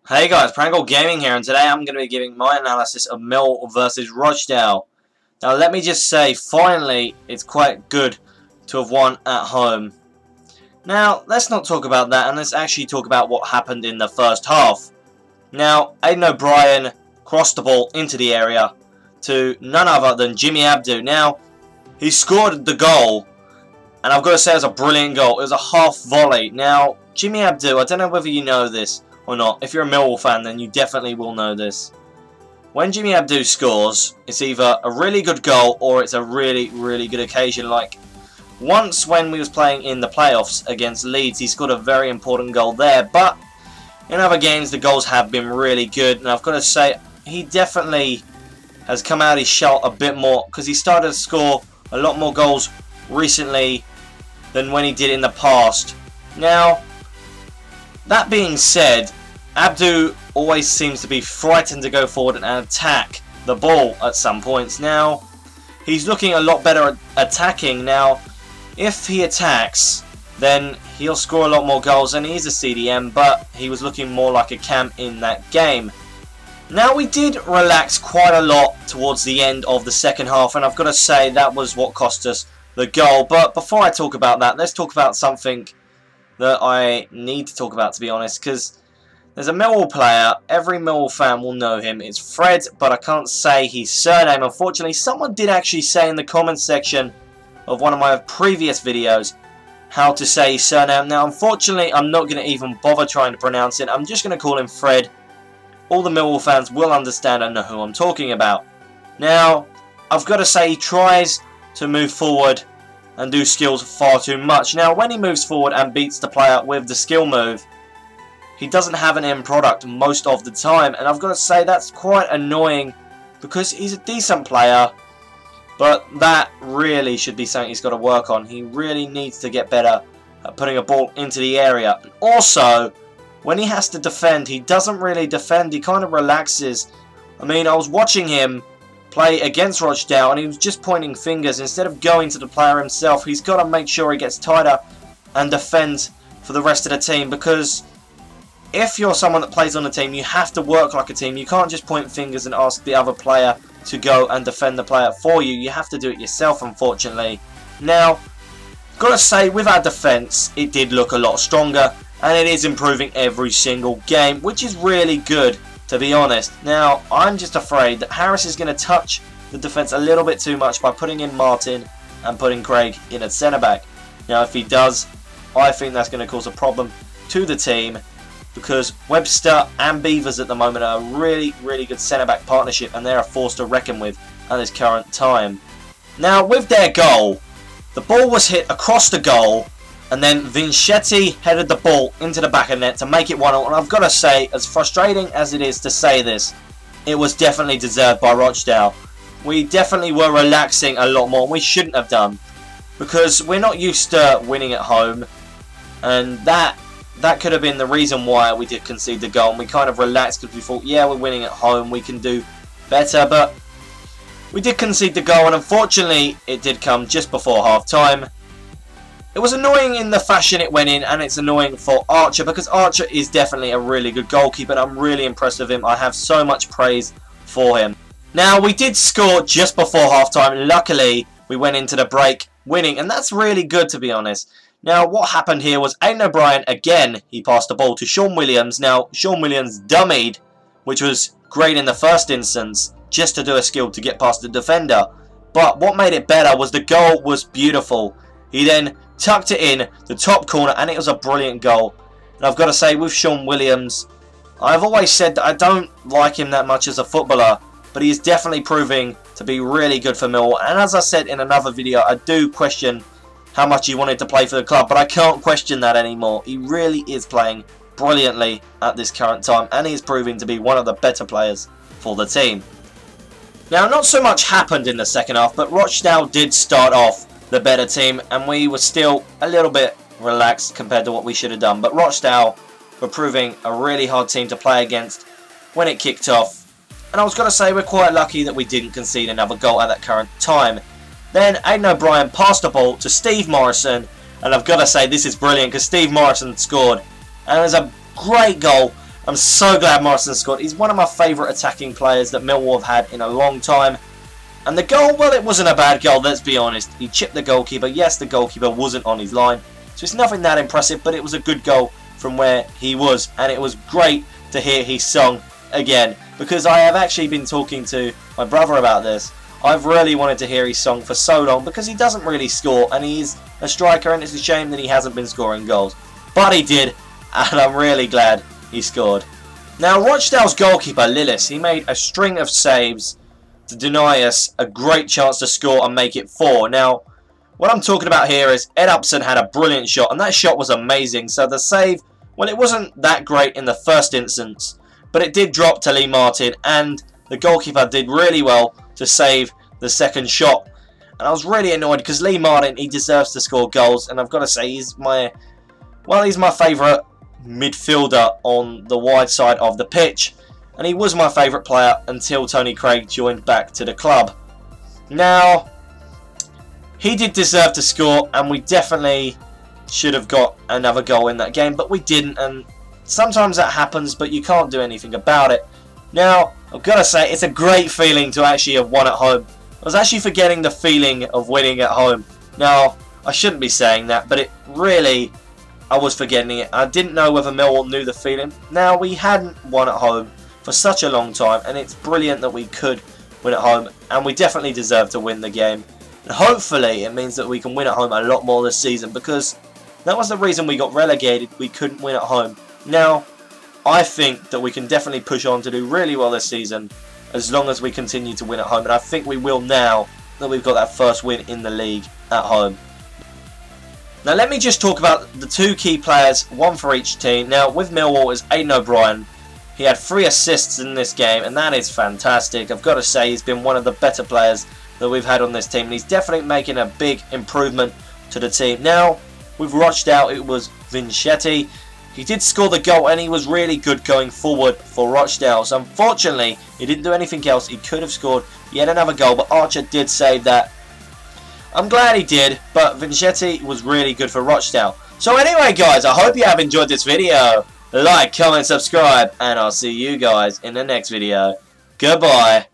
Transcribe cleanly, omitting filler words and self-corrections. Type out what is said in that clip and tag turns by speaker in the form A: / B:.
A: Hey guys, Prangell Gaming here, and today I'm going to be giving my analysis of Millwall versus Rochdale. Now let me just say, finally, it's quite good to have won at home. Now, let's not talk about that, and let's actually talk about what happened in the first half. Now, Aidan O'Brien crossed the ball into the area to none other than Jimmy Abdou. Now, he scored the goal, and I've got to say it was a brilliant goal. It was a half volley. Now, Jimmy Abdou, I don't know whether you know this or not. If you're a Millwall fan, then you definitely will know this. When Jimmy Abdou scores, it's either a really good goal or it's a really, really good occasion. Like, once when we was playing in the playoffs against Leeds, he scored a very important goal there. But in other games, the goals have been really good. And I've got to say, he definitely has come out his shell a bit more, because he started to score a lot more goals recently than when he did in the past. Now, that being said, Abdou always seems to be frightened to go forward and attack the ball at some points. Now, he's looking a lot better at attacking. Now, if he attacks, then he'll score a lot more goals, and he's a CDM, but he was looking more like a cam in that game. Now, we did relax quite a lot towards the end of the second half, and I've got to say that was what cost us the goal. But before I talk about that, let's talk about something that I need to talk about, to be honest, because there's a Millwall player, every Millwall fan will know him. It's Fred, but I can't say his surname. Unfortunately, someone did actually say in the comments section of one of my previous videos how to say his surname. Now, unfortunately, I'm not going to even bother trying to pronounce it. I'm just going to call him Fred. All the Millwall fans will understand and know who I'm talking about. Now, I've got to say, he tries to move forward and do skills far too much. Now, when he moves forward and beats the player with the skill move, he doesn't have an end product most of the time, and I've got to say that's quite annoying, because he's a decent player, but that really should be something he's got to work on. He really needs to get better at putting a ball into the area. And also, when he has to defend, he doesn't really defend, he kind of relaxes. I mean, I was watching him play against Rochdale, and he was just pointing fingers. Instead of going to the player himself, he's got to make sure he gets tighter and defends for the rest of the team, because if you're someone that plays on the team, you have to work like a team. You can't just point fingers and ask the other player to go and defend the player for you. You have to do it yourself, unfortunately. Now, got to say, with our defence, it did look a lot stronger, and it is improving every single game, which is really good, to be honest. Now, I'm just afraid that Harris is going to touch the defence a little bit too much by putting in Martin and putting Craig in at centre-back. Now, if he does, I think that's going to cause a problem to the team, because Webster and Beavers at the moment are a really, really good centre-back partnership, and they're a force to reckon with at this current time. Now, with their goal, the ball was hit across the goal, and then Vincetti headed the ball into the back of the net to make it 1-0, and I've got to say, as frustrating as it is to say this, it was definitely deserved by Rochdale. We definitely were relaxing a lot more, and we shouldn't have done, because we're not used to winning at home, and that could have been the reason why we did concede the goal, and we kind of relaxed because we thought, yeah, we're winning at home, we can do better, but we did concede the goal, and unfortunately it did come just before half-time. It was annoying in the fashion it went in, and it's annoying for Archer, because Archer is definitely a really good goalkeeper, and I'm really impressed with him. I have so much praise for him. Now, we did score just before half-time. Luckily, we went into the break winning, and that's really good, to be honest. Now, what happened here was Aidan O'Brien, again, he passed the ball to Sean Williams. Now, Sean Williams dummied, which was great in the first instance, just to do a skill to get past the defender. But what made it better was the goal was beautiful. He then tucked it in the top corner, and it was a brilliant goal. And I've got to say, with Sean Williams, I've always said that I don't like him that much as a footballer, but he is definitely proving to be really good for Millwall. And as I said in another video, I do question how much he wanted to play for the club, but I can't question that anymore. He really is playing brilliantly at this current time, and he is proving to be one of the better players for the team. Now, not so much happened in the second half, but Rochdale did start off the better team, and we were still a little bit relaxed compared to what we should have done. But Rochdale were proving a really hard team to play against when it kicked off, and I was going to say we're quite lucky that we didn't concede another goal at that current time. Then Aidan O'Brien passed the ball to Steve Morison, and I've got to say this is brilliant, because Steve Morison scored, and it was a great goal I'm so glad Morison scored. He's one of my favourite attacking players that Millwall have had in a long time. And the goal, well, it wasn't a bad goal, let's be honest. He chipped the goalkeeper. Yes, the goalkeeper wasn't on his line. So it's nothing that impressive, but it was a good goal from where he was. And it was great to hear his song again, because I have actually been talking to my brother about this. I've really wanted to hear his song for so long, because he doesn't really score, and he's a striker, and it's a shame that he hasn't been scoring goals. But he did, and I'm really glad he scored. Now, Rochdale's goalkeeper, Lillis, he made a string of saves to deny us a great chance to score and make it 4. Now, what I'm talking about here is Ed Upson had a brilliant shot, and that shot was amazing. So the save, well, it wasn't that great in the first instance, but it did drop to Lee Martin, and the goalkeeper did really well to save the second shot. And I was really annoyed because Lee Martin, he deserves to score goals, and I've got to say he's my favourite midfielder on the wide side of the pitch, and he was my favourite player until Tony Craig joined back to the club. Now, he did deserve to score, and we definitely should have got another goal in that game, but we didn't, and sometimes that happens, but you can't do anything about it. Now, I've got to say, it's a great feeling to actually have won at home. I was actually forgetting the feeling of winning at home. Now, I shouldn't be saying that, but it really, I was forgetting it. I didn't know whether Millwall knew the feeling. Now, we hadn't won at home for such a long time, and it's brilliant that we could win at home, and we definitely deserve to win the game. And hopefully, it means that we can win at home a lot more this season, because that was the reason we got relegated. We couldn't win at home. Now, I think that we can definitely push on to do really well this season, as long as we continue to win at home, and I think we will now that we've got that first win in the league at home. Now let me just talk about the two key players, one for each team. Now with Millwall is Aidan O'Brien. He had 3 assists in this game, and that is fantastic. I've got to say he's been one of the better players that we've had on this team, and he's definitely making a big improvement to the team. Now with Rochdale, it was Vincetti. He did score the goal, and he was really good going forward for Rochdale. So unfortunately, he didn't do anything else. He could have scored yet another goal, but Archer did save that. I'm glad he did, but Vincetti was really good for Rochdale. So anyway, guys, I hope you have enjoyed this video. Like, comment, subscribe, and I'll see you guys in the next video. Goodbye.